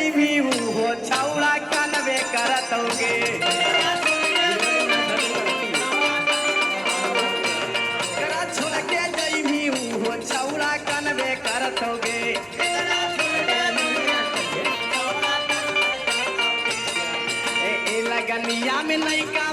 जैबी हो छौड़ा कनबे करतौगे छोड़ के जैबी हो छौड़ा कनबे करतौगे लगनिया में नहीं का